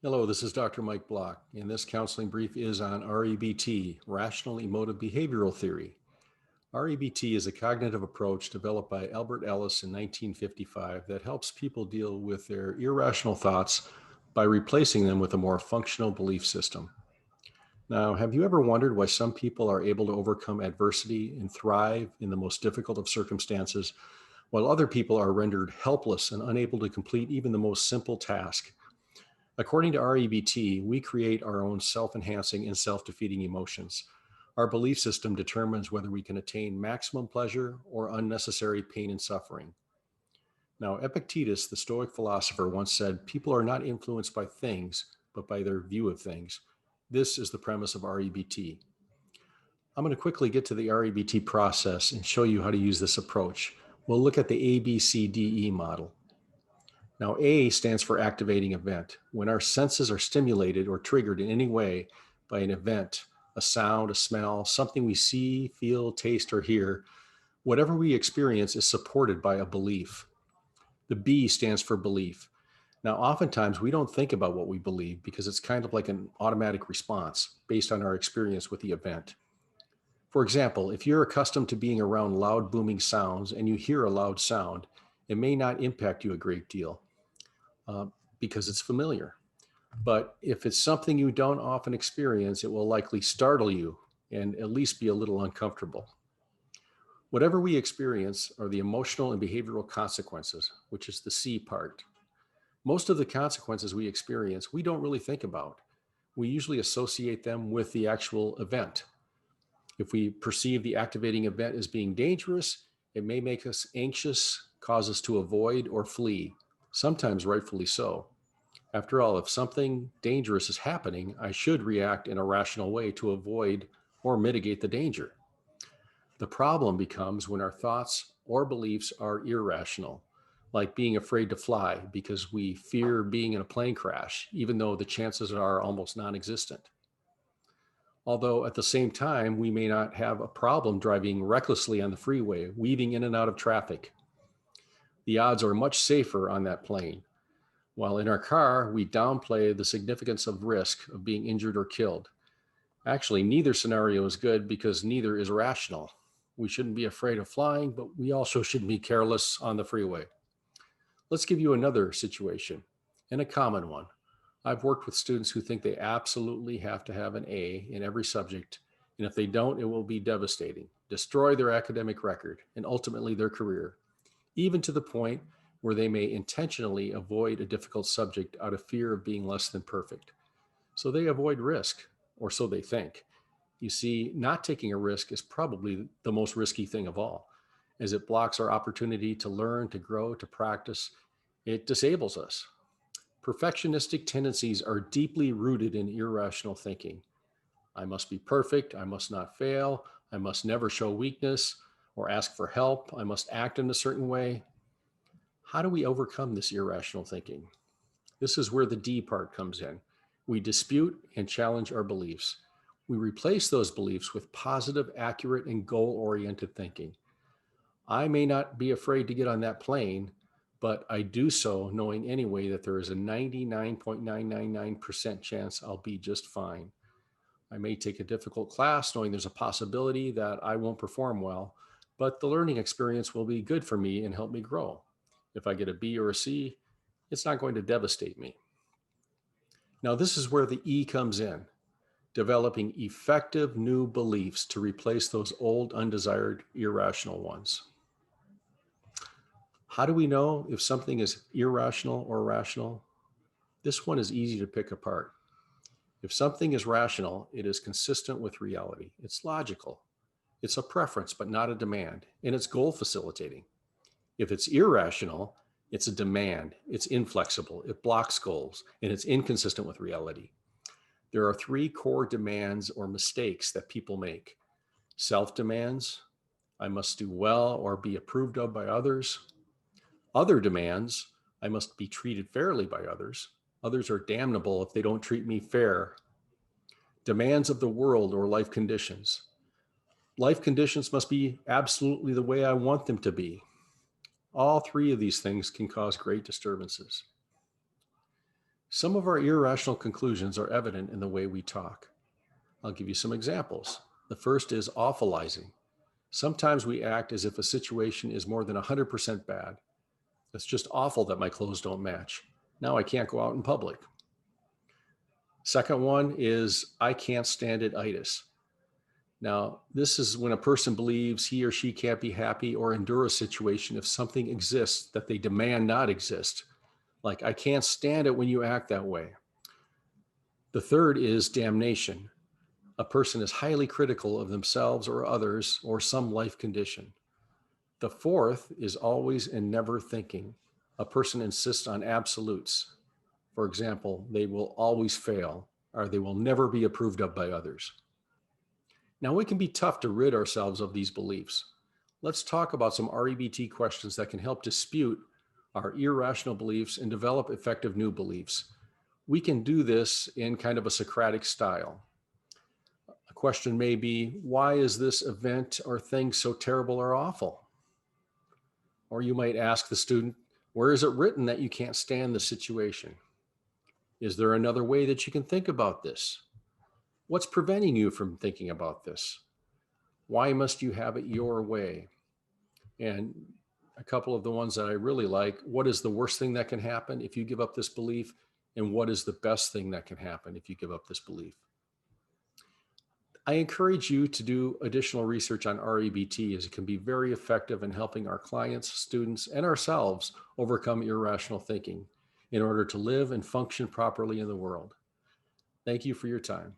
Hello, this is Dr. Mike Block, and this counseling brief is on REBT, Rational Emotive Behavioral Theory. REBT is a cognitive approach developed by Albert Ellis in 1955 that helps people deal with their irrational thoughts by replacing them with a more functional belief system. Now, have you ever wondered why some people are able to overcome adversity and thrive in the most difficult of circumstances, while other people are rendered helpless and unable to complete even the most simple task? According to REBT, we create our own self-enhancing and self-defeating emotions. Our belief system determines whether we can attain maximum pleasure or unnecessary pain and suffering. Now, Epictetus, the Stoic philosopher, once said, "People are not influenced by things, but by their view of things." This is the premise of REBT. I'm going to quickly get to the REBT process and show you how to use this approach. We'll look at the ABCDE model. Now, A stands for activating event. When our senses are stimulated or triggered in any way by an event, a sound, a smell, something we see, feel, taste, or hear, whatever we experience is supported by a belief. The B stands for belief. Now, oftentimes we don't think about what we believe because it's kind of like an automatic response based on our experience with the event. For example, if you're accustomed to being around loud booming sounds and you hear a loud sound, it may not impact you a great deal uh, because it's familiar. But if it's something you don't often experience, it will likely startle you and at least be a little uncomfortable. Whatever we experience are the emotional and behavioral consequences, which is the C part. Most of the consequences we experience, we don't really think about. We usually associate them with the actual event. If we perceive the activating event as being dangerous, it may make us anxious, cause us to avoid or flee, sometimes rightfully so. After all, if something dangerous is happening, I should react in a rational way to avoid or mitigate the danger. The problem becomes when our thoughts or beliefs are irrational, like being afraid to fly because we fear being in a plane crash, even though the chances are almost non existent. Although at the same time, we may not have a problem driving recklessly on the freeway, weaving in and out of traffic. The odds are much safer on that plane. While in our car, we downplay the significance of risk of being injured or killed. Actually, neither scenario is good because neither is rational. We shouldn't be afraid of flying, but we also shouldn't be careless on the freeway. Let's give you another situation, and a common one. I've worked with students who think they absolutely have to have an A in every subject, and if they don't, it will be devastating, destroy their academic record, and ultimately their career, even to the point where they may intentionally avoid a difficult subject out of fear of being less than perfect. So they avoid risk, or so they think. You see, not taking a risk is probably the most risky thing of all, as it blocks our opportunity to learn, to grow, to practice. It disables us. Perfectionistic tendencies are deeply rooted in irrational thinking. I must be perfect. I must not fail. I must never show weakness or ask for help. I must act in a certain way. How do we overcome this irrational thinking? This is where the D part comes in. We dispute and challenge our beliefs. We replace those beliefs with positive, accurate, and goal oriented thinking. I may not be afraid to get on that plane, but I do so knowing anyway that there is a 99.999% chance I'll be just fine. I may take a difficult class knowing there's a possibility that I won't perform well, but the learning experience will be good for me and help me grow. If I get a B or a C, it's not going to devastate me. Now, this is where the E comes in, developing effective new beliefs to replace those old, undesired, irrational ones. How do we know if something is irrational or rational? This one is easy to pick apart. If something is rational, it is consistent with reality. It's logical. It's a preference, but not a demand, and it's goal facilitating. If it's irrational, it's a demand, it's inflexible, it blocks goals, and it's inconsistent with reality. There are three core demands or mistakes that people make: self demands, I must do well or be approved of by others; other demands, I must be treated fairly by others; others are damnable if they don't treat me fair; demands of the world or life conditions. Life conditions must be absolutely the way I want them to be. All three of these things can cause great disturbances. Some of our irrational conclusions are evident in the way we talk. I'll give you some examples. The first is awfulizing. Sometimes we act as if a situation is more than 100% bad. It's just awful that my clothes don't match. Now I can't go out in public. Second one is I can't stand it itis. Now, this is when a person believes he or she can't be happy or endure a situation if something exists that they demand not exist. Like, I can't stand it when you act that way. The third is damnation. A person is highly critical of themselves or others or some life condition. The fourth is always and never thinking. A person insists on absolutes. For example, they will always fail or they will never be approved of by others. Now, it can be tough to rid ourselves of these beliefs. Let's talk about some REBT questions that can help dispute our irrational beliefs and develop effective new beliefs. We can do this in kind of a Socratic style. A question may be, why is this event or thing so terrible or awful? Or you might ask the student, where is it written that you can't stand the situation? Is there another way that you can think about this? What's preventing you from thinking about this? Why must you have it your way? And a couple of the ones that I really like, what is the worst thing that can happen if you give up this belief? And what is the best thing that can happen if you give up this belief? I encourage you to do additional research on REBT as it can be very effective in helping our clients, students, and ourselves overcome irrational thinking in order to live and function properly in the world. Thank you for your time.